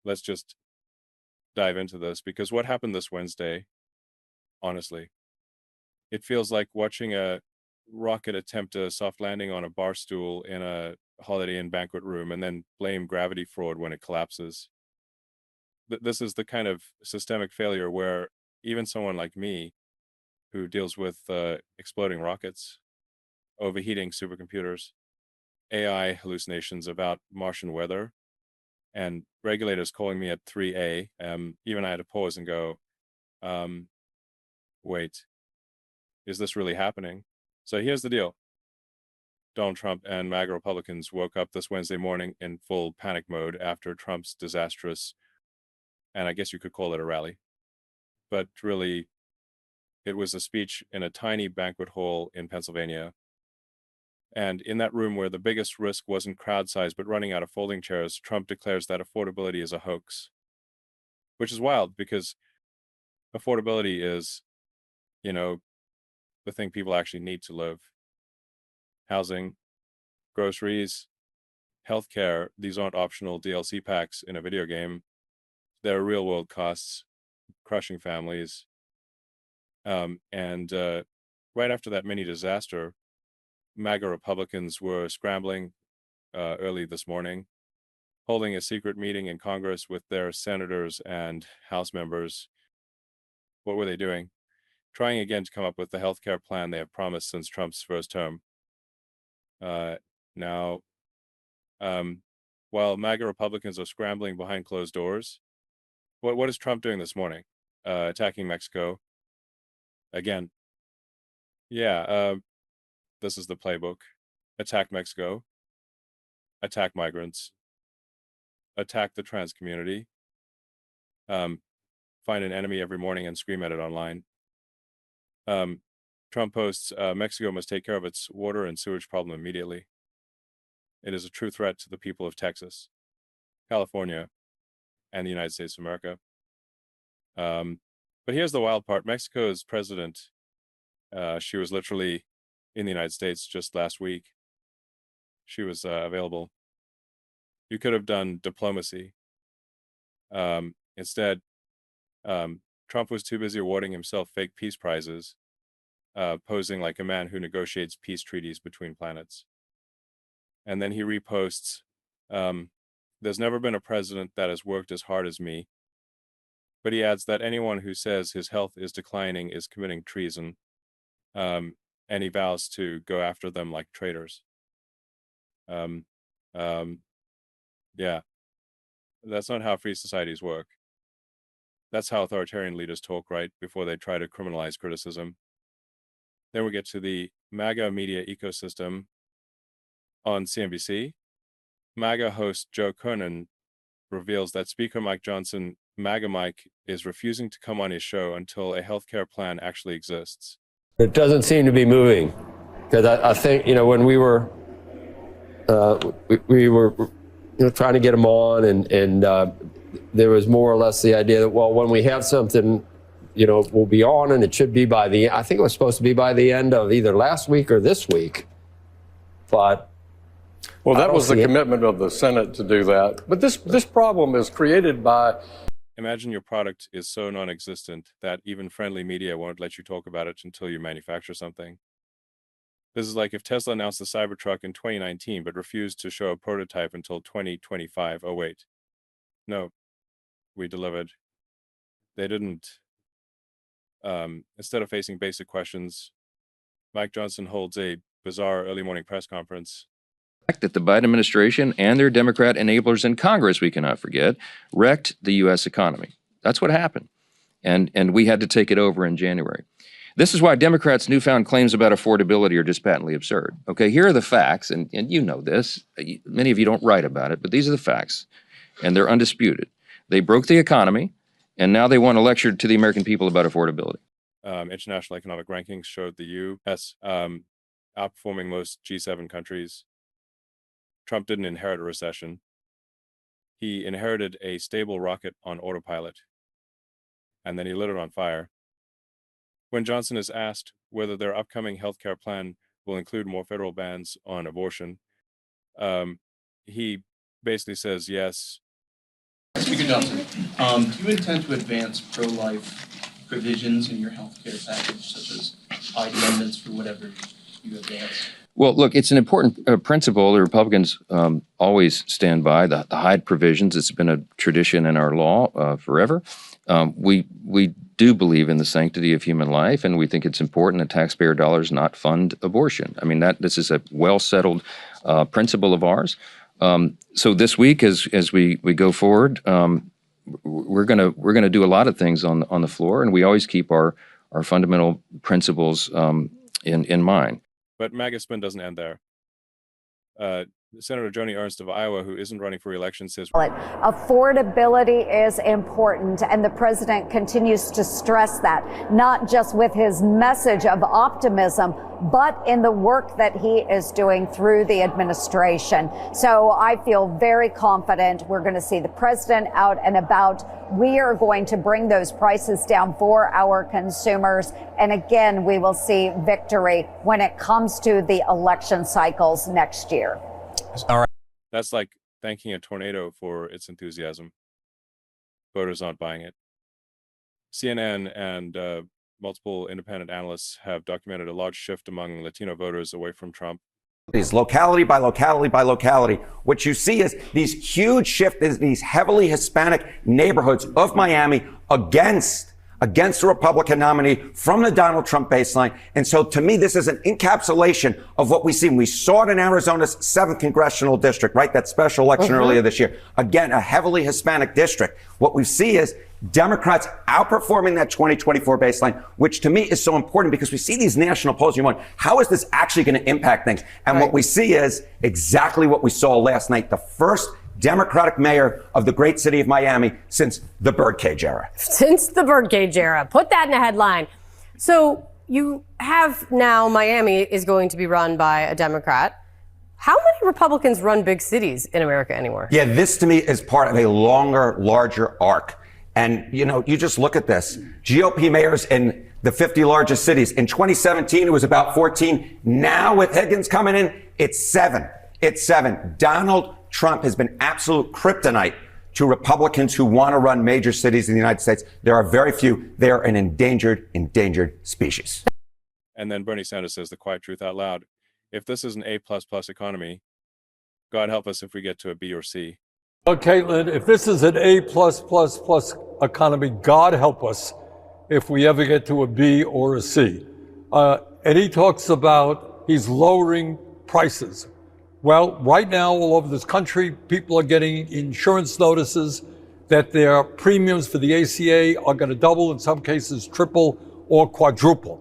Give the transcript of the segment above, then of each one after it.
let's just dive into this, because what happened this Wednesday, honestly, it feels like watching a rocket attempt a soft landing on a bar stool in a Holiday Inn banquet room and then blame gravity fraud when it collapses. This is the kind of systemic failure where even someone like me, who deals with exploding rockets, overheating supercomputers, AI hallucinations about Martian weather, and regulators calling me at 3A, even I had to pause and go, wait, is this really happening? So here's the deal. Donald Trump and MAGA Republicans woke up this Wednesday morning in full panic mode after Trump's disastrous, and I guess you could call it a rally, but really it was a speech in a tiny banquet hall in Pennsylvania. And in that room where the biggest risk wasn't crowd size, but running out of folding chairs, Trump declares that affordability is a hoax, which is wild because affordability is, the thing people actually need to live. Housing, groceries, healthcare, these aren't optional DLC packs in a video game. They're real world costs, crushing families. And right after that mini disaster, MAGA Republicans were scrambling early this morning, holding a secret meeting in Congress with their senators and House members. What were they doing? Trying again to come up with the healthcare plan they have promised since Trump's first term. Now, while MAGA Republicans are scrambling behind closed doors, what is Trump doing this morning? Attacking Mexico again. Yeah, this is the playbook. Attack Mexico, attack migrants, attack the trans community, find an enemy every morning and scream at it online. Trump posts, Mexico must take care of its water and sewage problem immediately. It is a true threat to the people of Texas, California, and the United States of America. But here's the wild part. Mexico's president, she was literally in the United States just last week. She was available. You could have done diplomacy. Instead, Trump was too busy awarding himself fake peace prizes, posing like a man who negotiates peace treaties between planets. And then he reposts, there's never been a president that has worked as hard as me. But he adds that anyone who says his health is declining is committing treason, and he vows to go after them like traitors. Yeah, that's not how free societies work. That's how authoritarian leaders talk, right, before they try to criminalize criticism. Then we get to the MAGA media ecosystem on CNBC. MAGA host Joe Kernan reveals that Speaker Mike Johnson, MAGA Mike, is refusing to come on his show until a healthcare plan actually exists. It doesn't seem to be moving, because I think, when we were trying to get him on, and there was more or less the idea that, well, when we have something, we'll be on, and it should be I think it was supposed to be by the end of either last week or this week. But well, that was the commitment of the Senate to do that. But this problem is created by... Imagine your product is so non-existent that even friendly media won't let you talk about it until you manufacture something. This is like if Tesla announced the Cybertruck in 2019 but refused to show a prototype until 2025. Oh, wait. No, we delivered. They didn't. Instead of facing basic questions, Mike Johnson holds a bizarre early morning press conference. That the Biden administration and their Democrat enablers in Congress, we cannot forget, wrecked the U.S. economy. That's what happened. And we had to take it over in January. This is why Democrats' newfound claims about affordability are just patently absurd. Okay, here are the facts, and you know this. Many of you don't write about it, but these are the facts, and they're undisputed. They broke the economy, and now they want to lecture to the American people about affordability. International economic rankings showed the U.S. Outperforming most G7 countries. Trump didn't inherit a recession. He inherited a stable rocket on autopilot, and then he lit it on fire. When Johnson is asked whether their upcoming healthcare plan will include more federal bans on abortion, he basically says yes, Speaker Johnson, do you intend to advance pro-life provisions in your health care package, such as Hyde amendments for whatever you advance? Well, look, it's an important principle. The Republicans always stand by the Hyde provisions. It's been a tradition in our law forever. We do believe in the sanctity of human life, and we think it's important that taxpayer dollars not fund abortion. I mean, this is a well-settled principle of ours. So this week, as we go forward, we're gonna do a lot of things on the floor, and we always keep our fundamental principles in mind. But MAGA spin doesn't end there. Senator Joni Ernst of Iowa, who isn't running for re-election, says affordability is important, and the president continues to stress that, not just with his message of optimism, but in the work that he is doing through the administration. So I feel very confident we're going to see the president out and about. We are going to bring those prices down for our consumers. And again, we will see victory when it comes to the election cycles next year. All right. That's like thanking a tornado for its enthusiasm. Voters aren't buying it. CNN and multiple independent analysts have documented a large shift among Latino voters away from Trump. Locality by locality by locality. What you see is these huge shifts in these heavily Hispanic neighborhoods of Miami against the Republican nominee from the Donald Trump baseline. And so to me, this is an encapsulation of what we see. We saw it in Arizona's 7th congressional district, right? That special election earlier this year. Again, a heavily Hispanic district. What we see is Democrats outperforming that 2024 baseline, which to me is so important because we see these national polls. You wonder, how is this actually going to impact things? And what we see is exactly what we saw last night. The first Democratic mayor of the great city of Miami since the birdcage era. Since the birdcage era. Put that in a headline. So you have now Miami is going to be run by a Democrat. How many Republicans run big cities in America anymore? Yeah, this to me is part of a longer, larger arc. And, you know, you just look at this. GOP mayors in the 50 largest cities. In 2017, it was about 14. Now with Higgins coming in, it's 7. It's 7. Donald Trump has been absolute kryptonite to Republicans who want to run major cities in the United States. There are very few. They are an endangered species. And then Bernie Sanders says the quiet truth out loud. If this is an A++ economy, God help us if we get to a B or C. Well, Caitlin, if this is an A++ economy, God help us if we ever get to a B or a C. And he talks about he's lowering prices. Well, right now, all over this country, people are getting insurance notices that their premiums for the ACA are going to double, in some cases triple or quadruple.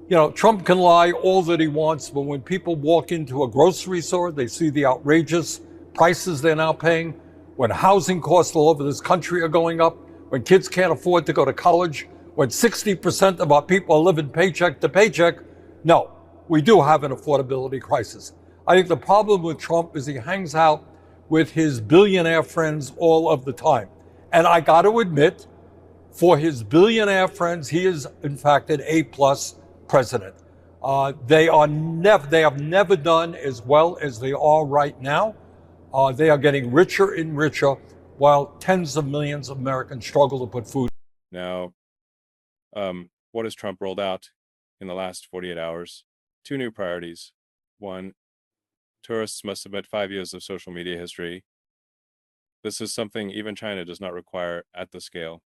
You know, Trump can lie all that he wants, but when people walk into a grocery store, they see the outrageous prices they're now paying. When housing costs all over this country are going up, when kids can't afford to go to college, when 60% of our people are living paycheck to paycheck, no, we do have an affordability crisis. I think the problem with Trump is he hangs out with his billionaire friends all of the time. And I got to admit, for his billionaire friends, he is, in fact, an A+ president. They have never done as well as they are right now. They are getting richer and richer while tens of millions of Americans struggle to put food. Now, what has Trump rolled out in the last 48 hours? 2 new priorities. 1, tourists must submit 5 years of social media history. This is something even China does not require at the scale.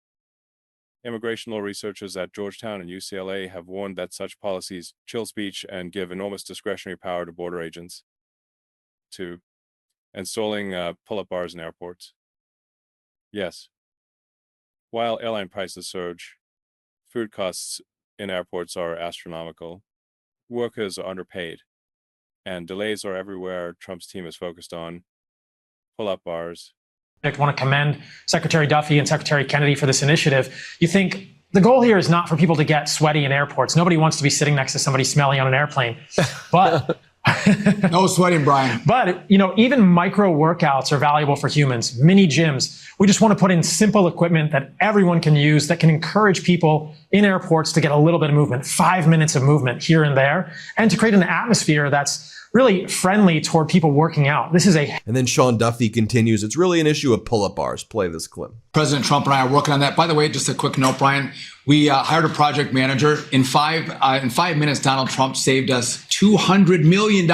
Immigration law researchers at Georgetown and UCLA have warned that such policies chill speech and give enormous discretionary power to border agents. 2, installing pull-up bars in airports. Yes. While airline prices surge, food costs in airports are astronomical. Workers are underpaid. And delays are everywhere. Trump's team is focused on pull-up bars. I want to commend Secretary Duffy and Secretary Kennedy for this initiative. You think the goal here is not for people to get sweaty in airports. Nobody wants to be sitting next to somebody smelly on an airplane. But No sweating, Brian. But, even micro workouts are valuable for humans, mini gyms. We just want to put in simple equipment that everyone can use that can encourage people in airports to get a little bit of movement, 5 minutes of movement here and there, and to create an atmosphere that's really friendly toward people working out. And then Sean Duffy continues, it's really an issue of pull-up bars. Play this clip. President Trump and I are working on that. By the way, just a quick note, Brian, we hired a project manager. In 5 minutes, Donald Trump saved us $200 million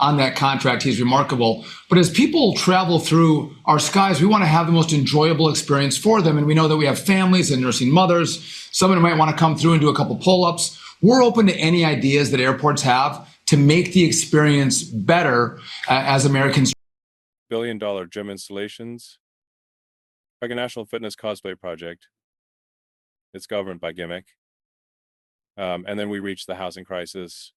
on that contract. He's remarkable. But as people travel through our skies, we want to have the most enjoyable experience for them. And we know that we have families and nursing mothers. Someone might want to come through and do a couple pull-ups. We're open to any ideas that airports have to make the experience better as Americans. Billion-dollar gym installations, like a national fitness cosplay project. It's governed by gimmick. And then we reach the housing crisis.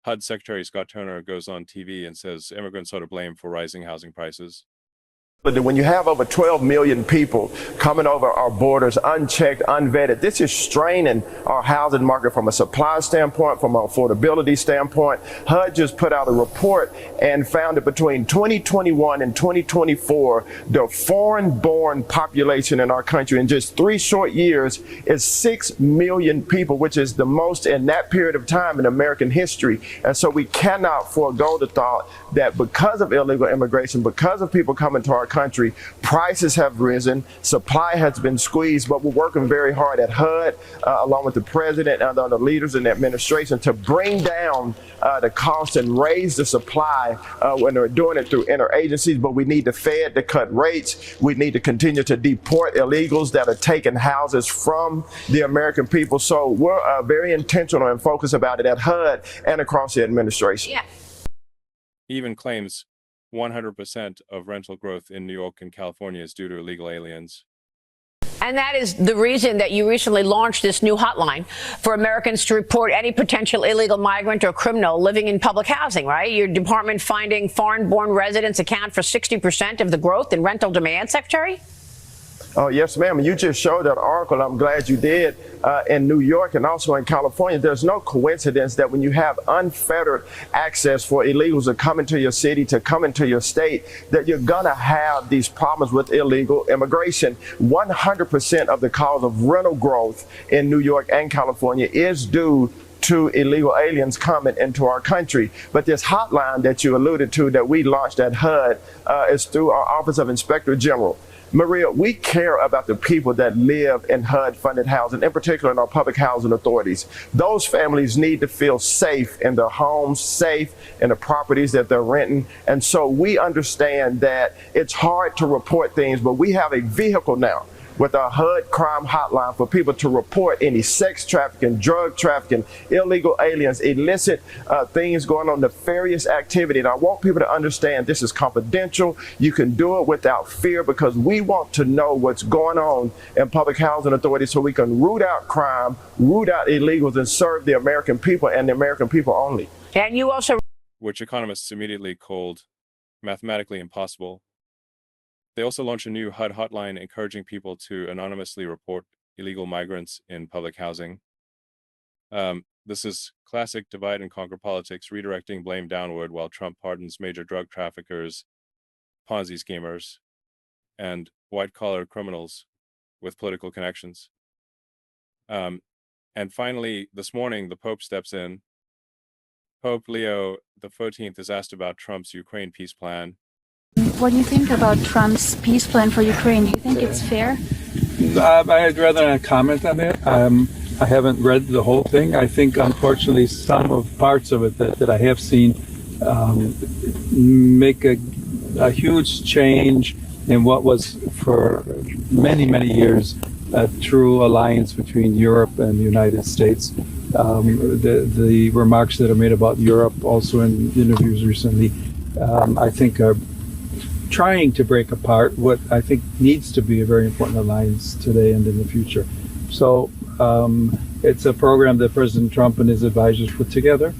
HUD Secretary Scott Turner goes on TV and says immigrants are to blame for rising housing prices. But when you have over 12 million people coming over our borders unchecked, unvetted, this is straining our housing market from a supply standpoint, from an affordability standpoint. HUD just put out a report and found that between 2021 and 2024, the foreign-born population in our country in just 3 short years is 6 million people, which is the most in that period of time in American history. And so we cannot forego the thought that because of illegal immigration, because of people coming to our country, prices have risen, supply has been squeezed, but we're working very hard at HUD, along with the president and the leaders in the administration, to bring down the cost and raise the supply when they're doing it through interagencies. But we need the Fed to cut rates. We need to continue to deport illegals that are taking houses from the American people. So we're very intentional and focused about it at HUD and across the administration. Yeah. He even claims 100% of rental growth in New York and California is due to illegal aliens. And that is the reason that you recently launched this new hotline for Americans to report any potential illegal migrant or criminal living in public housing, right? Your department finding foreign-born residents account for 60% of the growth in rental demand, Secretary? Oh, yes, ma'am. You just showed that article. I'm glad you did in New York and also in California. There's no coincidence that when you have unfettered access for illegals to come into your city, to come into your state, that you're going to have these problems with illegal immigration. 100% of the cause of rental growth in New York and California is due to illegal aliens coming into our country. But this hotline that you alluded to that we launched at HUD is through our Office of Inspector General. Maria, we care about the people that live in HUD-funded housing, in particular in our public housing authorities. Those families need to feel safe in their homes, safe in the properties that they're renting. And so we understand that it's hard to report things, but we have a vehicle now with our HUD crime hotline for people to report any sex trafficking, drug trafficking, illegal aliens, illicit things going on, nefarious activity. And I want people to understand this is confidential. You can do it without fear because we want to know what's going on in public housing authorities so we can root out crime, root out illegals, and serve the American people and the American people only. And you also... Which economists immediately called mathematically impossible. They also launched a new HUD hotline encouraging people to anonymously report illegal migrants in public housing. This is classic divide and conquer politics, redirecting blame downward while Trump pardons major drug traffickers, Ponzi schemers, and white-collar criminals with political connections. And finally, this morning, the Pope steps in. Pope Leo XIV is asked about Trump's Ukraine peace plan. What do you think about Trump's peace plan for Ukraine? Do you think it's fair? I'd rather not comment on that. I haven't read the whole thing. I think, unfortunately, some of parts of it that I have seen make a huge change in what was for many, many years a true alliance between Europe and the United States. The remarks that are made about Europe, also in interviews recently, I think are trying to break apart what I think needs to be a very important alliance today and in the future. So it's a program that President Trump and his advisors put together.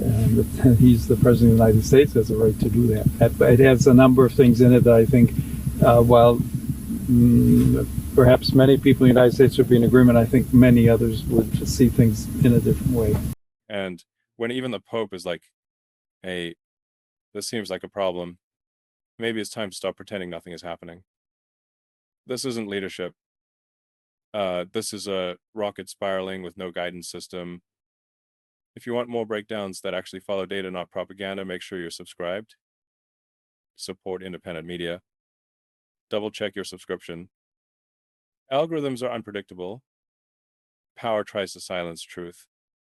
And he's the President of the United States, has a right to do that. It has a number of things in it that I think, while perhaps many people in the United States would be in agreement, I think many others would see things in a different way. And when even the Pope is like, hey, this seems like a problem. Maybe it's time to stop pretending nothing is happening. This isn't leadership. This is a rocket spiraling with no guidance system. If you want more breakdowns that actually follow data, not propaganda, make sure you're subscribed. Support independent media. Double check your subscription. Algorithms are unpredictable. Power tries to silence truth.